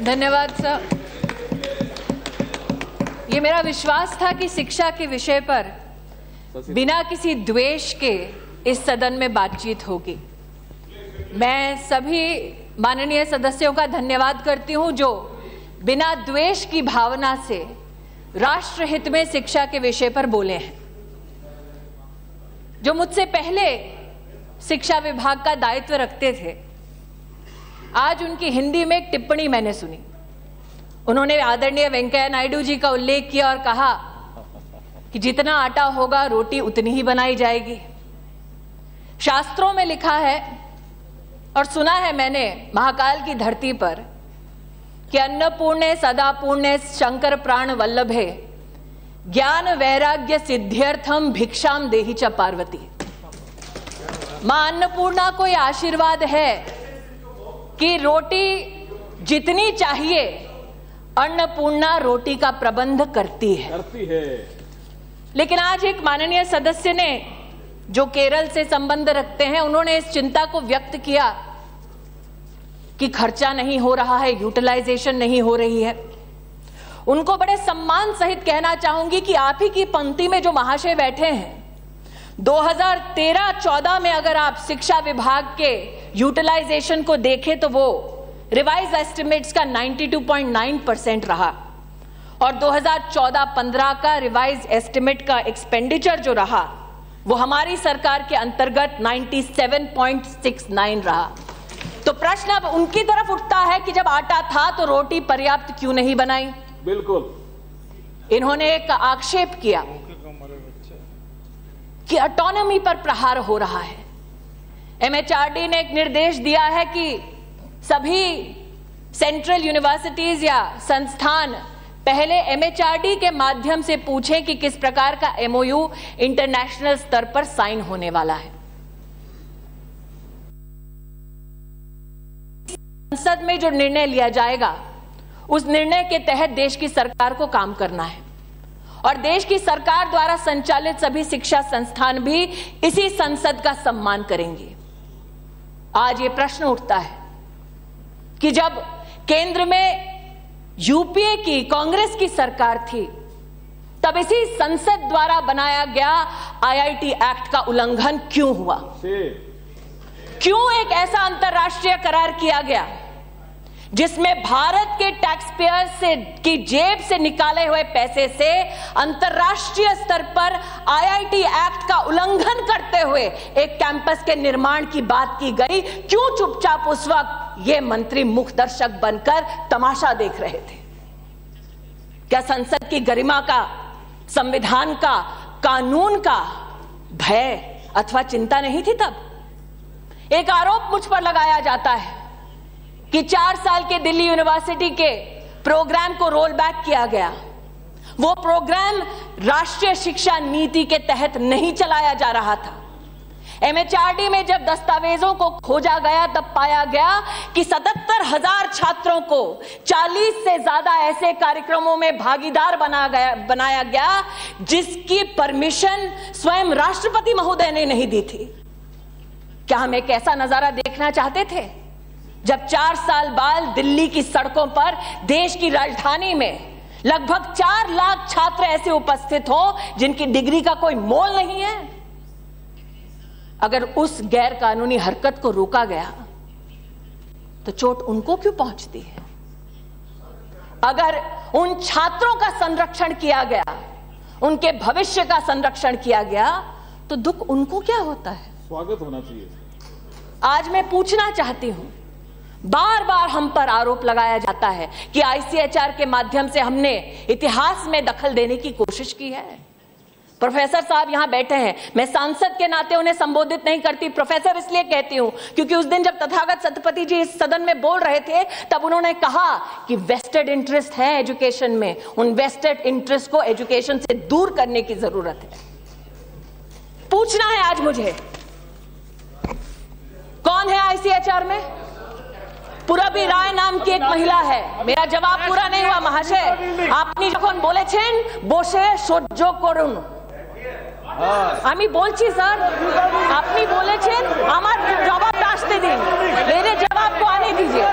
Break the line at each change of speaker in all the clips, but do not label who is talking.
धन्यवाद सर। ये मेरा विश्वास था कि शिक्षा के विषय पर बिना किसी द्वेष के इस सदन में बातचीत होगी। मैं सभी माननीय सदस्यों का धन्यवाद करती हूं जो बिना द्वेष की भावना से राष्ट्र हित में शिक्षा के विषय पर बोले हैं। जो मुझसे पहले शिक्षा विभाग का दायित्व रखते थे, आज उनकी हिंदी में एक टिप्पणी मैंने सुनी। उन्होंने आदरणीय वेंकैया नायडू जी का उल्लेख किया और कहा कि जितना आटा होगा रोटी उतनी ही बनाई जाएगी। शास्त्रों में लिखा है और सुना है मैंने महाकाल की धरती पर कि अन्नपूर्णे सदा पूर्णे शंकर प्राण वल्लभे ज्ञान वैराग्य सिद्ध्यर्थम भिक्षाम देहि च पार्वती। मां अन्नपूर्णा को यह आशीर्वाद है कि रोटी जितनी चाहिए अन्नपूर्णा रोटी का प्रबंध करती है। लेकिन आज एक माननीय सदस्य ने जो केरल से संबंध रखते हैं, उन्होंने इस चिंता को व्यक्त किया कि खर्चा नहीं हो रहा है, यूटिलाइजेशन नहीं हो रही है। उनको बड़े सम्मान सहित कहना चाहूंगी कि आप ही की पंक्ति में जो महाशय बैठे हैं, 2013-14 में अगर आप शिक्षा विभाग के यूटिलाइजेशन को देखें तो वो रिवाइज एस्टिमेट्स का 92.9% रहा और 2014-15 का रिवाइज एस्टिमेट का एक्सपेंडिचर जो रहा वो हमारी सरकार के अंतर्गत 97.69 रहा। तो प्रश्न अब उनकी तरफ उठता है कि जब आटा था तो रोटी पर्याप्त क्यों नहीं बनाई।
बिल्कुल।
इन्होंने एक आक्षेप किया कि ऑटोनॉमी पर प्रहार हो रहा है। एमएचआरडी ने एक निर्देश दिया है कि सभी सेंट्रल यूनिवर्सिटीज या संस्थान पहले एमएचआरडी के माध्यम से पूछें कि किस प्रकार का एमओयू इंटरनेशनल स्तर पर साइन होने वाला है। संसद में जो निर्णय लिया जाएगा उस निर्णय के तहत देश की सरकार को काम करना है और देश की सरकार द्वारा संचालित सभी शिक्षा संस्थान भी इसी संसद का सम्मान करेंगे। आज ये प्रश्न उठता है कि जब केंद्र में यूपीए की कांग्रेस की सरकार थी तब इसी संसद द्वारा बनाया गया आईआईटी एक्ट का उल्लंघन क्यों हुआ? क्यों एक ऐसा अंतर्राष्ट्रीय करार किया गया जिसमें भारत के टैक्स पेयर से की जेब से निकाले हुए पैसे से अंतर्राष्ट्रीय स्तर पर आईआईटी एक्ट का उल्लंघन करते हुए एक कैंपस के निर्माण की बात की गई? क्यों चुपचाप उस वक्त ये मंत्री मुख्य दर्शक बनकर तमाशा देख रहे थे? क्या संसद की गरिमा का, संविधान का, कानून का भय अथवा चिंता नहीं थी तब? एक आरोप मुझ पर लगाया जाता है कि 4 साल के दिल्ली यूनिवर्सिटी के प्रोग्राम को रोल बैक किया गया। वो प्रोग्राम राष्ट्रीय शिक्षा नीति के तहत नहीं चलाया जा रहा था। एमएचआरडी में जब दस्तावेजों को खोजा गया तब पाया गया कि 77,000 छात्रों को 40 से ज्यादा ऐसे कार्यक्रमों में भागीदार बनाया गया जिसकी परमिशन स्वयं राष्ट्रपति महोदय ने नहीं दी थी। क्या हम एक ऐसा नजारा देखना चाहते थे जब 4 साल बाद दिल्ली की सड़कों पर देश की राजधानी में लगभग 4 लाख छात्र ऐसे उपस्थित हों जिनकी डिग्री का कोई मोल नहीं है? अगर उस गैर कानूनी हरकत को रोका गया तो चोट उनको क्यों पहुंचती है? अगर उन छात्रों का संरक्षण किया गया, उनके भविष्य का संरक्षण किया गया तो दुख उनको क्या होता है?
स्वागत होना चाहिए।
आज मैं पूछना चाहती हूं, बार बार हम पर आरोप लगाया जाता है कि आईसीएचआर के माध्यम से हमने इतिहास में दखल देने की कोशिश की है। प्रोफेसर साहब यहां बैठे हैं, मैं सांसद के नाते उन्हें संबोधित नहीं करती, प्रोफेसर इसलिए कहती हूं क्योंकि उस दिन जब तथागत सतपति जी इस सदन में बोल रहे थे तब उन्होंने कहा कि वेस्टेड इंटरेस्ट है एजुकेशन में, उन वेस्टेड इंटरेस्ट को एजुकेशन से दूर करने की जरूरत है। पूछना है आज मुझे, कौन है आईसीएचआर में? पुरबी राय नाम की एक महिला है। मेरा जवाब पूरा नहीं हुआ महाशय। आपनी যখন বলেছেন বসে সহ্য করুন, আমি বলছি স্যার, আপনি বলেছেন আমার জবাবটা আসতে দিন, मेरे जवाब को आने दीजिए।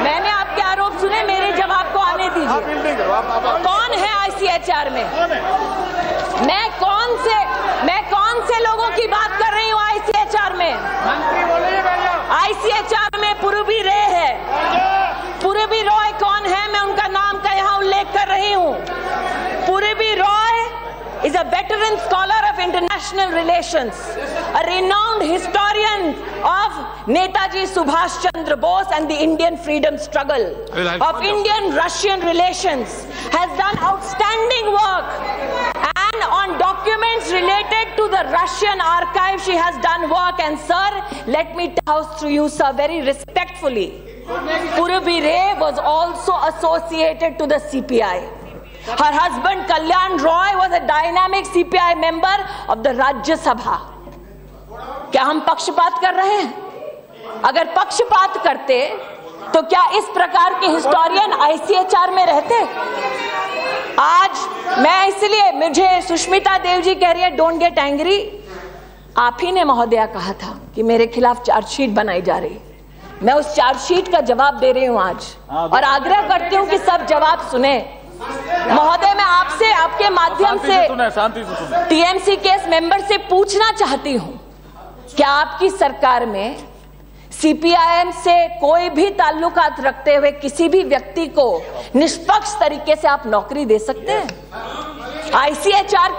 मैंने आपके आरोप दीजिए। कौन है आईसीएचआर में? मैं कौन से लोगों की बात कर रही हूँ आईसीएचआर में? आईसीएचआर में पूर्वी रे है। पूर्वी रॉय कौन है? मैं उनका नाम का यहाँ उल्लेख कर रही हूँ। पूर्वी Roy is a veteran scholar of international relations, a renowned historian of Netaji Subhash Chandra Bose and the Indian freedom struggle, of Indian-Russian relations, has done outstanding work, and on documents related to the Russian archive she has done work. And sir, let me house to you, sir, very respectfully, Purvi Ray was also associated to the CPI. Her husband Kalyan Roy was a dynamic CPI member of the Rajya Sabha. क्या हम पक्षपात कर रहे हैं? अगर पक्षपात करते तो क्या इस प्रकार के हिस्टोरियन आईसीएचआर में रहते? आज मैं इसलिए, मुझे सुष्मिता देव जी कह रही है डोंट गेट एंग्री। आप ही ने महोदया कहा था कि मेरे खिलाफ चार्जशीट बनाई जा रही। मैं उस चार्जशीट का जवाब दे रही हूं आज, और आग्रह करती हूं कि सब जवाब सुने। महोदय, मैं आपसे, आपके माध्यम से टीएमसी केस मेंबर से पूछना चाहती हूं, क्या आपकी सरकार में सीपीआईएम से कोई भी ताल्लुकात रखते हुए किसी भी व्यक्ति को निष्पक्ष तरीके से आप नौकरी दे सकते हैं? आईसीएचआर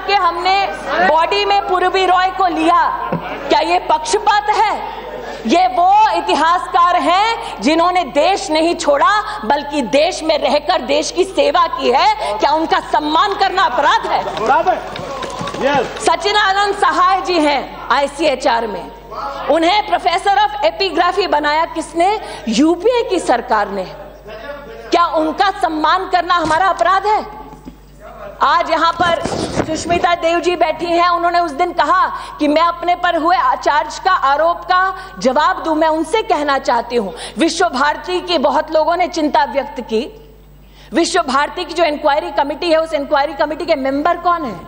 के हमने बॉडी में पूर्वी रॉय को लिया, क्या ये पक्षपात है? ये वो इतिहासकार हैं जिन्होंने देश नहीं छोड़ा बल्कि देश में रहकर देश की सेवा की है। क्या उनका सम्मान करना अपराध है? सचिनानंद सहाय जी हैं आईसीएचआर में, उन्हें प्रोफेसर ऑफ एपिग्राफी बनाया किसने? यूपीए की सरकार ने। क्या उनका सम्मान करना हमारा अपराध है? आज यहाँ पर सुष्मिता देव जी बैठी हैं, उन्होंने उस दिन कहा कि मैं अपने पर हुए चार्ज का, आरोप का जवाब दूं। मैं उनसे कहना चाहती हूं, विश्व भारती की बहुत लोगों ने चिंता व्यक्त की। विश्व भारती की जो इंक्वायरी कमेटी है, उस इंक्वायरी कमेटी के मेंबर कौन है?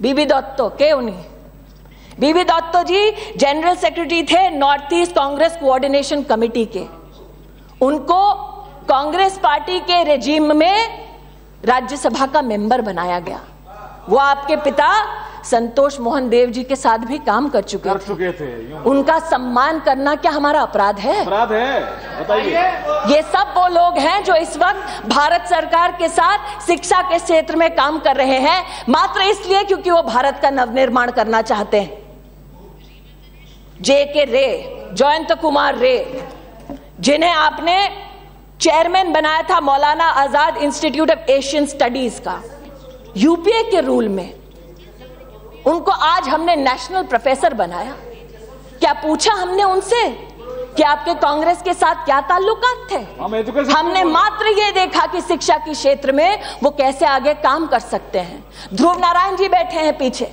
बीबी दत्तो के उन्हीं। बीबी दत्तो जी जनरल सेक्रेटरी थे north east Congress coordination committee के। उनको कांग्रेस पार्टी के रेजिम में राज्यसभा का मेंबर बनाया गया। वो आपके पिता संतोष मोहन देव जी के साथ भी काम कर चुके थे। उनका सम्मान करना क्या हमारा अपराध है? अपराध है, बताइए। ये सब वो लोग हैं जो इस वक्त भारत सरकार के साथ शिक्षा के क्षेत्र में काम कर रहे हैं, मात्र इसलिए क्योंकि वो भारत का नवनिर्माण करना चाहते हैं। JK रे, जयंत कुमार रे, जिन्हें आपने चेयरमैन बनाया था Maulana Azad institute of Asian studies का, यूपीए के रूल में, उनको आज हमने नेशनल प्रोफेसर बनाया। क्या पूछा हमने उनसे कि आपके कांग्रेस के साथ क्या ताल्लुकात थे? हमने मात्र ये देखा कि शिक्षा के क्षेत्र में वो कैसे आगे काम कर सकते हैं। ध्रुव नारायण जी बैठे हैं पीछे,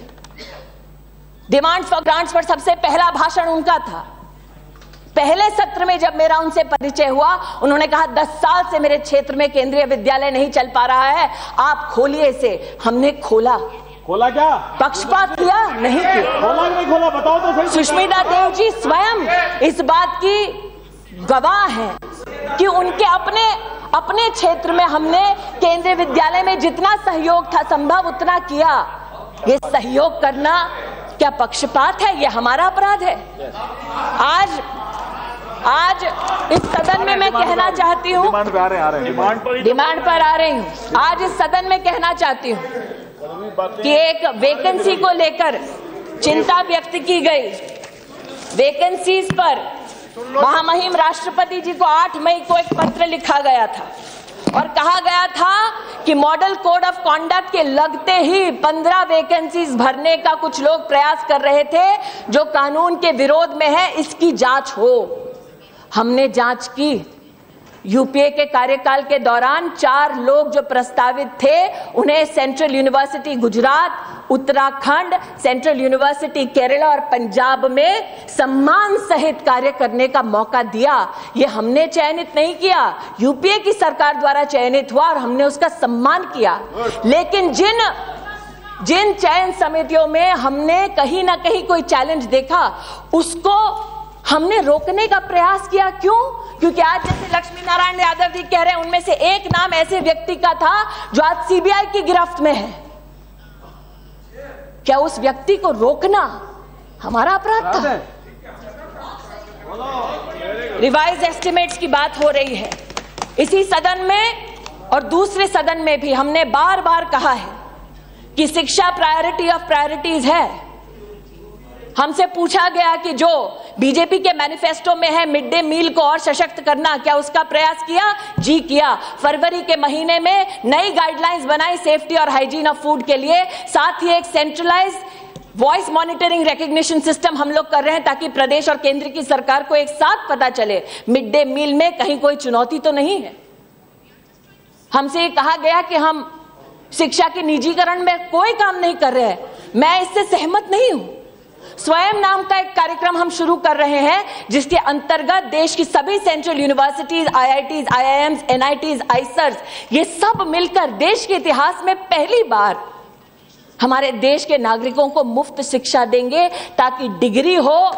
डिमांड फॉर ग्रांट्स पर सबसे पहला भाषण उनका था। पहले सत्र में जब मेरा उनसे परिचय हुआ, उन्होंने कहा 10 साल से मेरे क्षेत्र में केंद्रीय विद्यालय नहीं चल पा रहा है, आप खोलिए इसे। हमने खोला। क्या पक्षपात किया? नहीं किया। खोला नहीं खोला, बताओ तो सही। सुष्मिता देव जी स्वयं इस बात की गवाह हैं कि उनके अपने क्षेत्र में हमने केंद्रीय विद्यालय में जितना सहयोग था संभव उतना किया। ये सहयोग करना क्या पक्षपात है? ये हमारा अपराध है। आज इस सदन में मैं कहना चाहती हूँ, डिमांड पर आ रही हूँ। आज इस सदन में कहना चाहती हूँ कि एक वैकेंसी को लेकर चिंता व्यक्त की गई। वैकेंसीज पर महामहिम राष्ट्रपति जी को 8 मई को एक पत्र लिखा गया था और कहा गया था कि मॉडल कोड ऑफ कॉन्डक्ट के लगते ही 15 वैकेंसीज भरने का कुछ लोग प्रयास कर रहे थे जो कानून के विरोध में है, इसकी जांच हो। हमने जांच की। यूपीए के कार्यकाल के दौरान 4 लोग जो प्रस्तावित थे, उन्हें central university Gujarat, Uttarakhand, central university Kerala और पंजाब में सम्मान सहित कार्य करने का मौका दिया। ये हमने चयनित नहीं किया, यूपीए की सरकार द्वारा चयनित हुआ और हमने उसका सम्मान किया। लेकिन जिन चयन समितियों में हमने कहीं ना कहीं कोई चैलेंज देखा, उसको हमने रोकने का प्रयास किया। क्यों? क्योंकि आज जैसे लक्ष्मी नारायण यादव जी कह रहे हैं, उनमें से एक नाम ऐसे व्यक्ति का था जो आज सीबीआई की गिरफ्त में है। क्या उस व्यक्ति को रोकना हमारा अपराध था? रिवाइज एस्टिमेट्स की बात हो रही है इसी सदन में और दूसरे सदन में भी। हमने बार बार कहा है कि शिक्षा प्रायोरिटी ऑफ प्रायोरिटीज है। हमसे पूछा गया कि जो बीजेपी के मैनिफेस्टो में है मिड डे मील को और सशक्त करना, क्या उसका प्रयास किया? जी किया। फरवरी के महीने में नई गाइडलाइंस बनाई सेफ्टी और हाइजीन ऑफ फूड के लिए। साथ ही एक centralize voice monitoring recognition system हम लोग कर रहे हैं ताकि प्रदेश और केंद्र की सरकार को एक साथ पता चले मिड डे मील में कहीं कोई चुनौती तो नहीं है। हमसे ये कहा गया कि हम शिक्षा के निजीकरण में कोई काम नहीं कर रहे हैं। मैं इससे सहमत नहीं हूं। स्वयं नाम का एक कार्यक्रम हम शुरू कर रहे हैं जिसके अंतर्गत देश की सभी central universities, IITs, IIMs, NITs, IISERs, ये सब मिलकर देश के इतिहास में पहली बार हमारे देश के नागरिकों को मुफ्त शिक्षा देंगे ताकि डिग्री हो,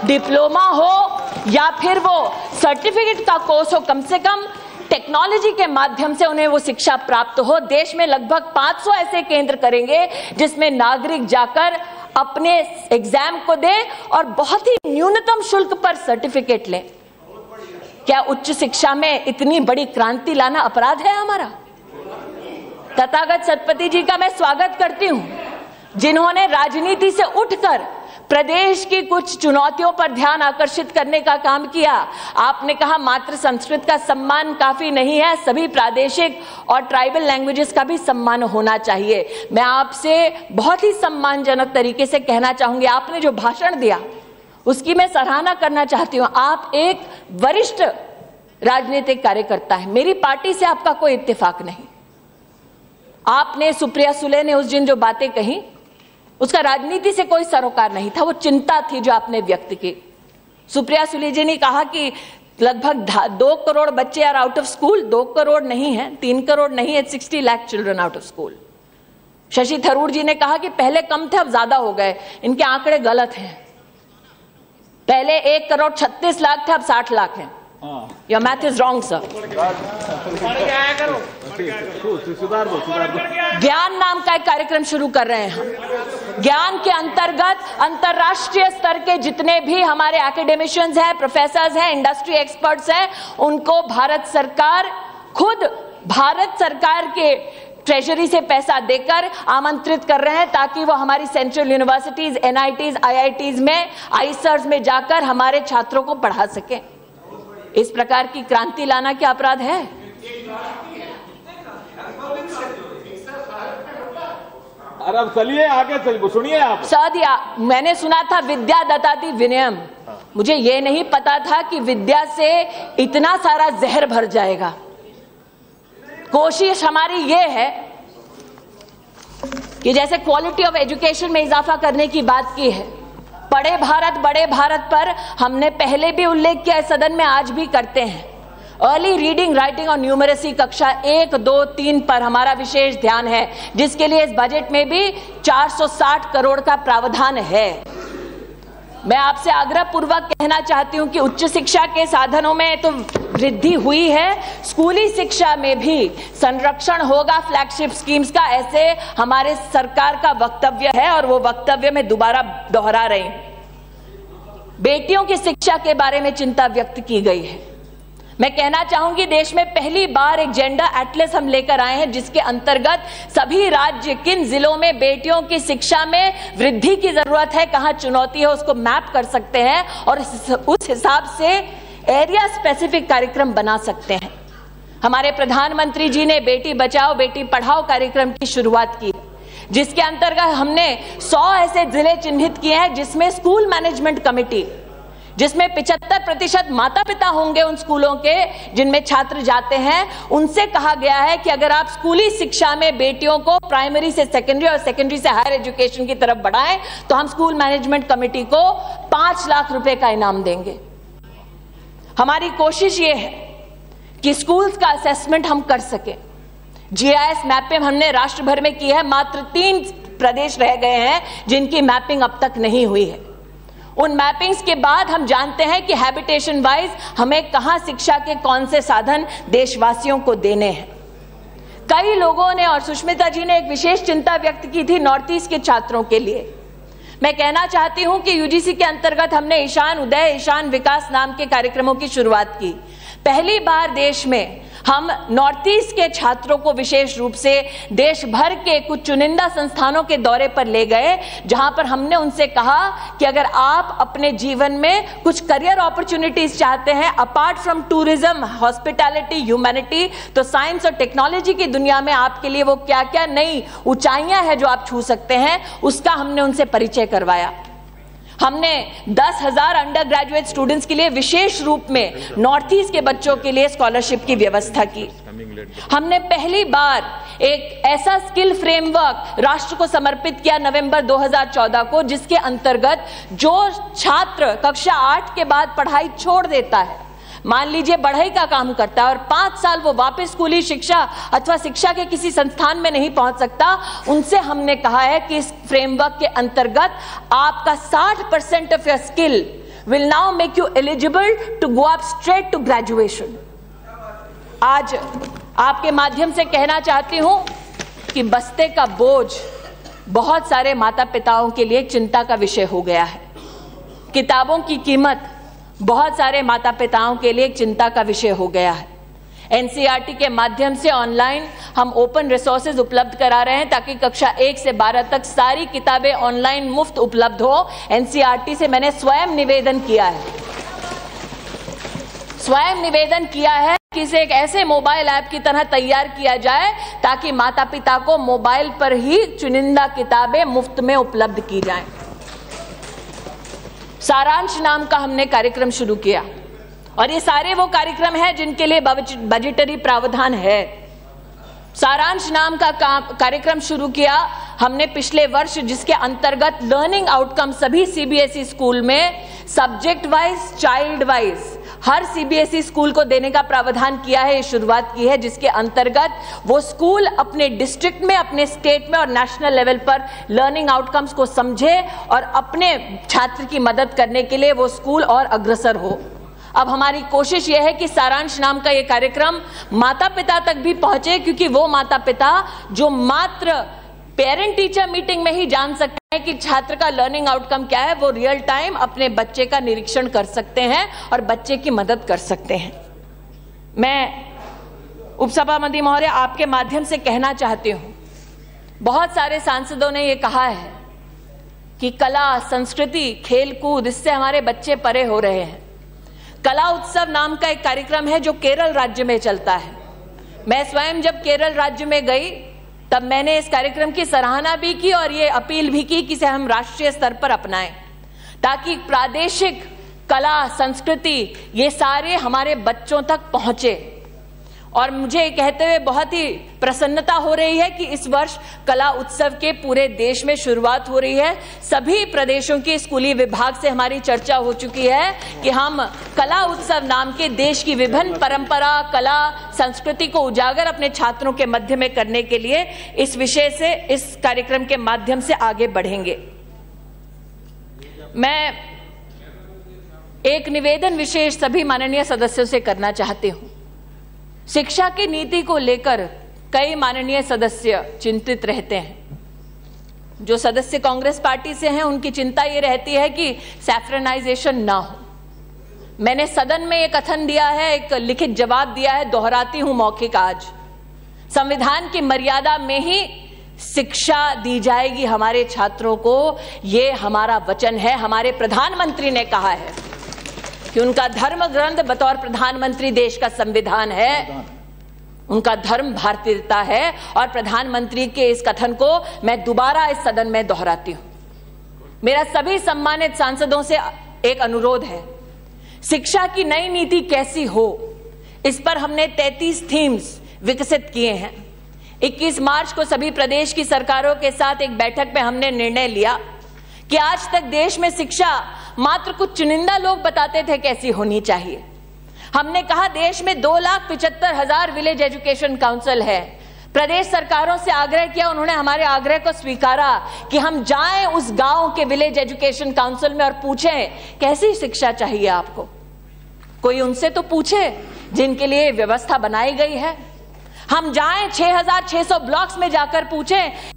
डिप्लोमा हो या फिर वो सर्टिफिकेट का कोर्स हो, कम से कम टेक्नोलॉजी के माध्यम से उन्हें वो शिक्षा प्राप्त हो। देश में लगभग 500 ऐसे केंद्र करेंगे जिसमें नागरिक जाकर अपने एग्जाम को दे और बहुत ही न्यूनतम शुल्क पर सर्टिफिकेट ले। क्या उच्च शिक्षा में इतनी बड़ी क्रांति लाना अपराध है हमारा? तथागत सतपति जी का मैं स्वागत करती हूं, जिन्होंने राजनीति से उठकर प्रदेश की कुछ चुनौतियों पर ध्यान आकर्षित करने का काम किया। आपने कहा मातृ संस्कृत का सम्मान काफी नहीं है, सभी प्रादेशिक और ट्राइबल लैंग्वेजेस का भी सम्मान होना चाहिए। मैं आपसे बहुत ही सम्मानजनक तरीके से कहना चाहूंगी, आपने जो भाषण दिया उसकी मैं सराहना करना चाहती हूं। आप एक वरिष्ठ राजनीतिक कार्यकर्ता है, मेरी पार्टी से आपका कोई इत्तेफाक नहीं। आपने, सुप्रिया सुले ने उस दिन जो बातें कही उसका राजनीति से कोई सरोकार नहीं था, वो चिंता थी जो आपने व्यक्त की। सुप्रिया सुले जी ने कहा कि लगभग 2 करोड़ बच्चे are out of school. 2 crore नहीं है, 3 करोड़ नहीं है, 60 lakh children out of school. Shashi Tharoor ji ने कहा कि पहले कम थे अब ज्यादा हो गए। इनके आंकड़े गलत हैं, पहले 1 करोड़ 36 लाख थे अब 60 लाख हैं। Your math is wrong, sir. ज्ञान नाम का एक कार्यक्रम शुरू कर रहे हैं हम। ज्ञान के अंतर्गत अंतर्राष्ट्रीय स्तर के जितने भी हमारे एकेडमिशियंस हैं, प्रोफेसर्स हैं, इंडस्ट्री एक्सपर्ट्स हैं, उनको भारत सरकार खुद भारत सरकार के ट्रेजरी से पैसा देकर आमंत्रित कर रहे हैं ताकि वो हमारी सेंट्रल यूनिवर्सिटीज, एनआईटीज, आईआईटीज में, आईसर्स में जाकर हमारे छात्रों को पढ़ा सके। इस प्रकार की क्रांति लाना क्या अपराध है?
अरे अब चलिए आगे चलिए, सुनिए आप।
सदिया मैंने सुना था विद्या ददाति विनयम, मुझे ये नहीं पता था कि विद्या से इतना सारा जहर भर जाएगा। कोशिश हमारी ये है कि जैसे क्वालिटी ऑफ एजुकेशन में इजाफा करने की बात की है, बड़े भारत पर हमने पहले भी उल्लेख किया है सदन में, आज भी करते हैं। अर्ली रीडिंग, राइटिंग और न्यूमरेसी कक्षा 1, 2, 3 पर हमारा विशेष ध्यान है, जिसके लिए इस बजट में भी 460 करोड़ का प्रावधान है। मैं आपसे आग्रह पूर्वक कहना चाहती हूं कि उच्च शिक्षा के साधनों में तो वृद्धि हुई है, स्कूली शिक्षा में भी संरक्षण होगा फ्लैगशिप स्कीम्स का, ऐसे हमारे सरकार का वक्तव्य है और वो वक्तव्य में दोबारा दोहरा रहे हैं। बेटियों की शिक्षा के बारे में चिंता व्यक्त की गई है। मैं कहना चाहूंगी देश में पहली बार एक जेंडर एटलस हम लेकर आए हैं जिसके अंतर्गत सभी राज्य किन जिलों में बेटियों की शिक्षा में वृद्धि की जरूरत है, कहां चुनौती है, उसको मैप कर सकते हैं और उस हिसाब से एरिया स्पेसिफिक कार्यक्रम बना सकते हैं। हमारे प्रधानमंत्री जी ने बेटी बचाओ बेटी पढ़ाओ कार्यक्रम की शुरुआत की, जिसके अंतर्गत हमने 100 ऐसे जिले चिन्हित किए हैं जिसमें स्कूल मैनेजमेंट कमेटी, जिसमें 75% माता पिता होंगे उन स्कूलों के जिनमें छात्र जाते हैं, उनसे कहा गया है कि अगर आप स्कूली शिक्षा में बेटियों को प्राइमरी से सेकेंडरी और सेकेंडरी से हायर एजुकेशन की तरफ बढ़ाएं तो हम स्कूल मैनेजमेंट कमेटी को 5 लाख रुपए का इनाम देंगे। हमारी कोशिश ये है कि स्कूल्स का असेसमेंट हम कर सके। जीआईएस मैपिंग हमने राष्ट्र भर में की है, मात्र 3 प्रदेश रह गए हैं जिनकी मैपिंग अब तक नहीं हुई है। उन मैपिंग्स के बाद हम जानते हैं कि हैबिटेशन वाइज हमें कहां शिक्षा के कौन से साधन देशवासियों को देने हैं। कई लोगों ने और सुष्मिता जी ने एक विशेष चिंता व्यक्त की थी नॉर्थ ईस्ट के छात्रों के लिए। मैं कहना चाहती हूं कि यूजीसी के अंतर्गत हमने ईशान उदय, ईशान विकास नाम के कार्यक्रमों की शुरुआत की। पहली बार देश में हम नॉर्थ ईस्ट के छात्रों को विशेष रूप से देश भर के कुछ चुनिंदा संस्थानों के दौरे पर ले गए, जहां पर हमने उनसे कहा कि अगर आप अपने जीवन में कुछ करियर अपॉर्चुनिटीज चाहते हैं apart from tourism, hospitality, humanity, तो साइंस और टेक्नोलॉजी की दुनिया में आपके लिए वो क्या क्या नई ऊंचाइयां हैं जो आप छू सकते हैं, उसका हमने उनसे परिचय करवाया। हमने 10,000 अंडर ग्रेजुएट स्टूडेंट्स के लिए विशेष रूप में नॉर्थ ईस्ट के बच्चों के लिए स्कॉलरशिप की व्यवस्था की। हमने पहली बार एक ऐसा स्किल फ्रेमवर्क राष्ट्र को समर्पित किया नवंबर 2014 को, जिसके अंतर्गत जो छात्र कक्षा 8 के बाद पढ़ाई छोड़ देता है, मान लीजिए बढ़ई का काम करता है और 5 साल वो वापस स्कूली शिक्षा अथवा शिक्षा के किसी संस्थान में नहीं पहुंच सकता, उनसे हमने कहा है कि इस फ्रेमवर्क के अंतर्गत आपका 60% of your skill will now make you eligible to go up straight to graduation. आज आपके माध्यम से कहना चाहती हूं कि बस्ते का बोझ बहुत सारे माता पिताओं के लिए चिंता का विषय हो गया है। किताबों की कीमत बहुत सारे माता पिताओं के लिए एक चिंता का विषय हो गया है। एनसीईआरटी के माध्यम से ऑनलाइन हम ओपन रिसोर्सेज उपलब्ध करा रहे हैं ताकि कक्षा 1 से 12 तक सारी किताबें ऑनलाइन मुफ्त उपलब्ध हो। एनसीईआरटी से मैंने स्वयं निवेदन किया है कि इसे एक ऐसे मोबाइल ऐप की तरह तैयार किया जाए ताकि माता पिता को मोबाइल पर ही चुनिंदा किताबें मुफ्त में उपलब्ध की जाएं। सारांश नाम का हमने कार्यक्रम शुरू किया और ये सारे वो कार्यक्रम हैं जिनके लिए बजटरी प्रावधान है। सारांश नाम का कार्यक्रम शुरू किया हमने पिछले वर्ष, जिसके अंतर्गत लर्निंग आउटकम सभी सीबीएसई स्कूल में सब्जेक्ट वाइज, चाइल्ड वाइज हर सीबीएसई स्कूल को देने का प्रावधान किया है। ये शुरुआत की है जिसके अंतर्गत वो स्कूल अपने डिस्ट्रिक्ट में, अपने स्टेट में और नेशनल लेवल पर लर्निंग आउटकम्स को समझे और अपने छात्र की मदद करने के लिए वो स्कूल और अग्रसर हो। अब हमारी कोशिश यह है कि सारांश नाम का ये कार्यक्रम माता पिता तक भी पहुंचे, क्योंकि वो माता पिता जो मात्र पेरेंट टीचर मीटिंग में ही जान सकते हैं कि छात्र का लर्निंग आउटकम क्या है, वो रियल टाइम अपने बच्चे का निरीक्षण कर सकते हैं और बच्चे की मदद कर सकते हैं। मैं उपसभापति महोदय आपके माध्यम से कहना चाहती हूं, बहुत सारे सांसदों ने ये कहा है कि कला, संस्कृति, खेल कूद, इससे हमारे बच्चे परे हो रहे हैं। कला उत्सव नाम का एक कार्यक्रम है जो केरल राज्य में चलता है। मैं स्वयं जब केरल राज्य में गई तब मैंने इस कार्यक्रम की सराहना भी की और ये अपील भी की कि इसे हम राष्ट्रीय स्तर पर अपनाएं ताकि प्रादेशिक कला, संस्कृति ये सारे हमारे बच्चों तक पहुंचे। और मुझे कहते हुए बहुत ही प्रसन्नता हो रही है कि इस वर्ष कला उत्सव के पूरे देश में शुरुआत हो रही है। सभी प्रदेशों के स्कूली विभाग से हमारी चर्चा हो चुकी है कि हम कला उत्सव नाम के देश की विभिन्न परंपरा, कला, संस्कृति को उजागर अपने छात्रों के मध्य में करने के लिए इस विषय से, इस कार्यक्रम के माध्यम से आगे बढ़ेंगे। मैं एक निवेदन विशेष सभी माननीय सदस्यों से करना चाहती हूं। शिक्षा की नीति को लेकर कई माननीय सदस्य चिंतित रहते हैं। जो सदस्य कांग्रेस पार्टी से हैं उनकी चिंता ये रहती है कि सैफ्रनाइजेशन ना हो। मैंने सदन में एक कथन दिया है, एक लिखित जवाब दिया है, दोहराती हूं मौखिक आज। संविधान की मर्यादा में ही शिक्षा दी जाएगी हमारे छात्रों को, ये हमारा वचन है। हमारे प्रधानमंत्री ने कहा है कि उनका धर्म ग्रंथ बतौर प्रधानमंत्री देश का संविधान है, उनका धर्म भारतीयता है। और प्रधानमंत्री के इस कथन को मैं दोबारा इस सदन में दोहराती हूं। मेरा सभी सम्मानित सांसदों से एक अनुरोध है, शिक्षा की नई नीति कैसी हो, इस पर हमने 33 थीम्स विकसित किए हैं। 21 मार्च को सभी प्रदेश की सरकारों के साथ एक बैठक में हमने निर्णय लिया कि आज तक देश में शिक्षा मात्र कुछ चुनिंदा लोग बताते थे कैसी होनी चाहिए। हमने कहा देश में 2,75,000 विलेज एजुकेशन काउंसिल है, प्रदेश सरकारों से आग्रह किया, उन्होंने हमारे आग्रह को स्वीकारा कि हम जाएं उस गांव के विलेज एजुकेशन काउंसिल में और पूछें कैसी शिक्षा चाहिए आपको। कोई उनसे तो पूछे जिनके लिए व्यवस्था बनाई गई है। हम जाएं 6600 ब्लॉक्स में जाकर पूछें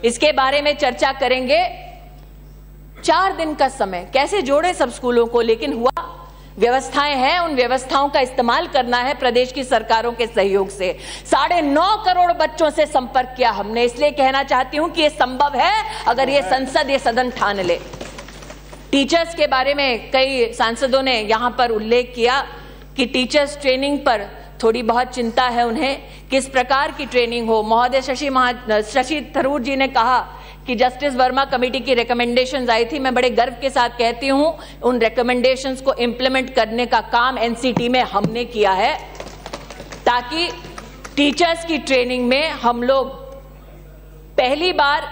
इसके बारे में चर्चा करेंगे। 4 दिन का समय कैसे जोड़े सब स्कूलों को, लेकिन हुआ व्यवस्थाएं हैं, उन व्यवस्थाओं का इस्तेमाल करना है प्रदेश की सरकारों के सहयोग से। 9.5 करोड़ बच्चों से संपर्क किया हमने, इसलिए कहना चाहती हूं कि यह संभव है अगर ये संसद ये सदन ठान ले। टीचर्स के बारे में कई सांसदों ने यहां पर उल्लेख किया कि टीचर्स ट्रेनिंग पर थोड़ी बहुत चिंता है उन्हें, किस प्रकार की ट्रेनिंग हो। महोदय शशि थरूर जी ने कहा कि जस्टिस वर्मा कमेटी की रिकमेंडेशंस आई थी। मैं बड़े गर्व के साथ कहती हूं उन रिकमेंडेशंस को इंप्लीमेंट करने का काम एनसीटी में हमने किया है, ताकि टीचर्स की ट्रेनिंग में हम लोग पहली बार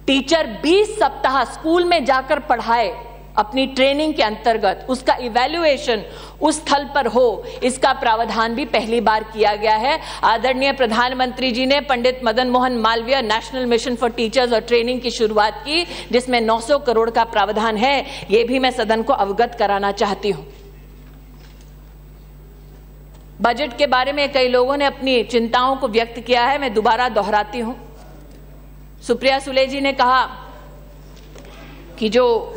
टीचर 20 सप्ताह स्कूल में जाकर पढ़ाए अपनी ट्रेनिंग के अंतर्गत, उसका इवैल्यूएशन उस स्थल पर हो, इसका प्रावधान भी पहली बार किया गया है। आदरणीय प्रधानमंत्री जी ने Pandit Madan Mohan Malaviya national mission for teachers और ट्रेनिंग की शुरुआत की, जिसमें 900 करोड़ का प्रावधान है। यह भी मैं सदन को अवगत कराना चाहती हूं। बजट के बारे में कई लोगों ने अपनी चिंताओं को व्यक्त किया है, मैं दोबारा दोहराती हूं। सुप्रिया सुले जी ने कहा कि जो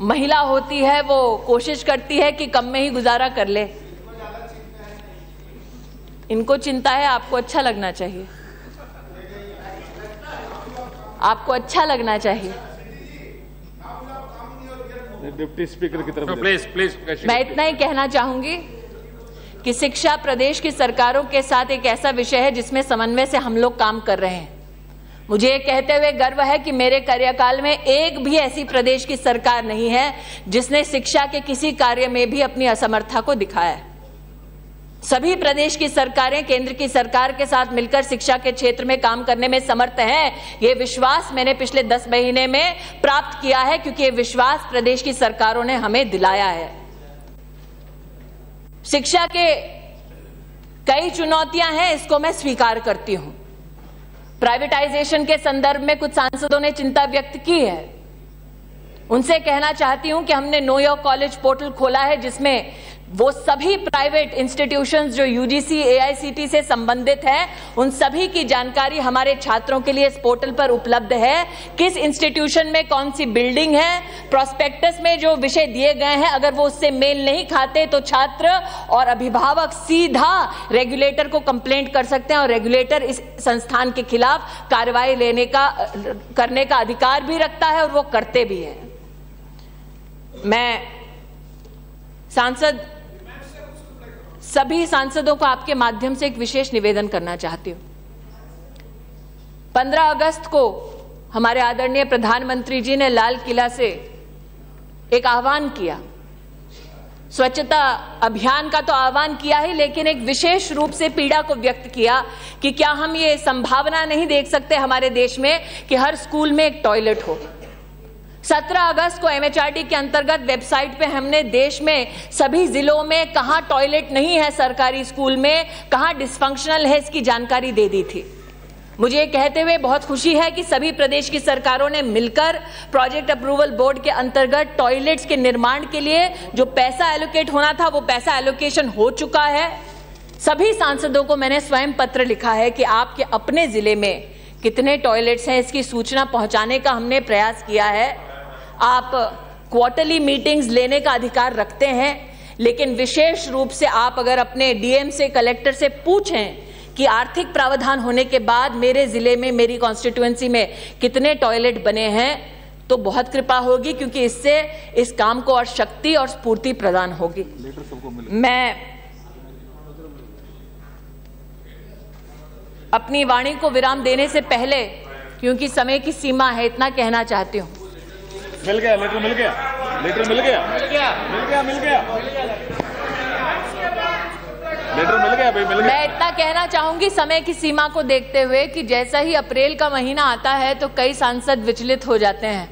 महिला होती है वो कोशिश करती है कि कम में ही गुजारा कर ले। इनको चिंता है, आपको अच्छा लगना चाहिए, आपको अच्छा लगना चाहिए।
डिप्टी स्पीकर की तरफ
प्लीज
मैं इतना ही कहना चाहूंगी कि शिक्षा प्रदेश की सरकारों के साथ एक ऐसा विषय है जिसमें समन्वय से हम लोग काम कर रहे हैं। मुझे ये कहते हुए गर्व है कि मेरे कार्यकाल में एक भी ऐसी प्रदेश की सरकार नहीं है जिसने शिक्षा के किसी कार्य में भी अपनी असमर्थता को दिखाया है। सभी प्रदेश की सरकारें केंद्र की सरकार के साथ मिलकर शिक्षा के क्षेत्र में काम करने में समर्थ हैं। ये विश्वास मैंने पिछले 10 महीने में प्राप्त किया है, क्योंकि ये विश्वास प्रदेश की सरकारों ने हमें दिलाया है। शिक्षा के कई चुनौतियां हैं, इसको मैं स्वीकार करती हूं। प्राइवेटाइजेशन के संदर्भ में कुछ सांसदों ने चिंता व्यक्त की है, उनसे कहना चाहती हूं कि हमने नो योर कॉलेज पोर्टल खोला है, जिसमें वो सभी प्राइवेट इंस्टीट्यूशंस जो यूजीसी एआईसीटी से संबंधित हैं, उन सभी की जानकारी हमारे छात्रों के लिए इस पोर्टल पर उपलब्ध है। किस इंस्टीट्यूशन में कौन सी बिल्डिंग है, प्रोस्पेक्टस में जो विषय दिए गए हैं अगर वो उससे मेल नहीं खाते तो छात्र और अभिभावक सीधा रेगुलेटर को कंप्लेंट कर सकते हैं और रेगुलेटर इस संस्थान के खिलाफ कार्रवाई करने का अधिकार भी रखता है और वो करते भी है। मैं सभी सांसदों को आपके माध्यम से एक विशेष निवेदन करना चाहती हूं। 15 अगस्त को हमारे आदरणीय प्रधानमंत्री जी ने लाल किला से एक आह्वान किया, स्वच्छता अभियान का तो आह्वान किया ही, लेकिन एक विशेष रूप से पीड़ा को व्यक्त किया कि क्या हम ये संभावना नहीं देख सकते हमारे देश में कि हर स्कूल में एक टॉयलेट हो। 17 अगस्त को एमएचआरडी के अंतर्गत वेबसाइट पे हमने देश में सभी जिलों में कहां टॉयलेट नहीं है सरकारी स्कूल में, कहां डिसफंक्शनल है, इसकी जानकारी दे दी थी। मुझे कहते हुए बहुत खुशी है कि सभी प्रदेश की सरकारों ने मिलकर प्रोजेक्ट अप्रूवल बोर्ड के अंतर्गत टॉयलेट्स के निर्माण के लिए जो पैसा एलोकेट होना था वो पैसा एलोकेशन हो चुका है। सभी सांसदों को मैंने स्वयं पत्र लिखा है कि आपके अपने जिले में कितने टॉयलेट्स हैं इसकी सूचना पहुंचाने का हमने प्रयास किया है। आप क्वार्टरली मीटिंग्स लेने का अधिकार रखते हैं, लेकिन विशेष रूप से आप अगर अपने डीएम से, कलेक्टर से पूछें कि आर्थिक प्रावधान होने के बाद मेरे जिले में, मेरी कॉन्स्टिट्यूएंसी में कितने टॉयलेट बने हैं, तो बहुत कृपा होगी, क्योंकि इससे इस काम को और शक्ति और स्फूर्ति प्रदान होगी। मैं अपनी वाणी को विराम देने से पहले, क्योंकि समय की सीमा है, इतना कहना चाहती हूँ।
मिल गया लेटर, मिल गया लेटर, मिल गया मिल गया मिल गया मिल गया लेटर, मिल गया भाई, मिल गया।
मैं इतना कहना चाहूंगी समय की सीमा को देखते हुए कि जैसा ही अप्रैल का महीना आता है तो कई सांसद विचलित हो जाते हैं।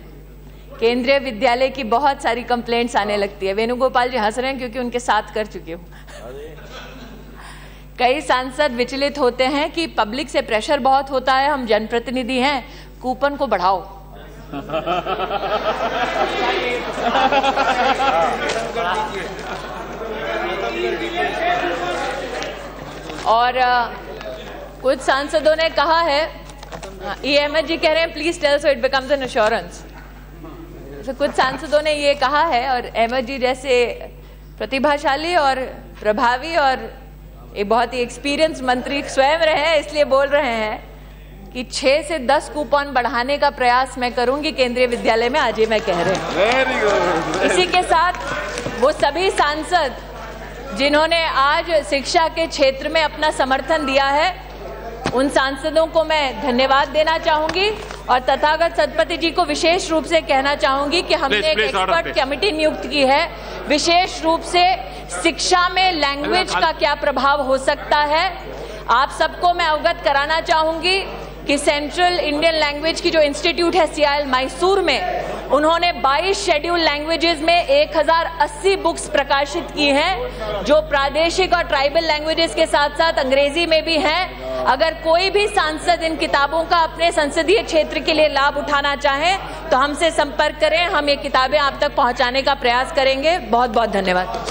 केंद्रीय विद्यालय की बहुत सारी कंप्लेंट्स आने लगती है। वेणुगोपाल जी हंस रहे हैं क्योंकि उनके साथ कर चुकी हूँ। कई सांसद विचलित होते हैं कि पब्लिक से प्रेशर बहुत होता है, हम जनप्रतिनिधि हैं, कूपन को बढ़ाओ। और कुछ सांसदों ने कहा है, अहमद जी कह रहे हैं please tell so it becomes an assurance. तो कुछ सांसदों ने ये कहा है, और अहमद जी जैसे प्रतिभाशाली और प्रभावी और एक बहुत ही एक्सपीरियंस मंत्री स्वयं रहे हैं, इसलिए बोल रहे हैं कि 6 से 10 कूपन बढ़ाने का प्रयास मैं करूंगी केंद्रीय विद्यालय में, आज ही मैं कह रहे हैं। इसी के साथ वो सभी सांसद जिन्होंने आज शिक्षा के क्षेत्र में अपना समर्थन दिया है, उन सांसदों को मैं धन्यवाद देना चाहूंगी, और तथागत सतपति जी को विशेष रूप से कहना चाहूंगी कि हमने एक एक्सपर्ट कमेटी नियुक्त की है, विशेष रूप से शिक्षा में लैंग्वेज का क्या प्रभाव हो सकता है। आप सबको मैं अवगत कराना चाहूंगी कि सेंट्रल इंडियन लैंग्वेज की जो इंस्टीट्यूट है CIL मैसूर में, उन्होंने 22 शेड्यूल लैंग्वेजेस में 1080 बुक्स प्रकाशित की हैं, जो प्रादेशिक और ट्राइबल लैंग्वेजेस के साथ साथ अंग्रेजी में भी हैं। अगर कोई भी सांसद इन किताबों का अपने संसदीय क्षेत्र के लिए लाभ उठाना चाहें तो हमसे संपर्क करें, हम ये किताबें आप तक पहुंचाने का प्रयास करेंगे। बहुत बहुत धन्यवाद।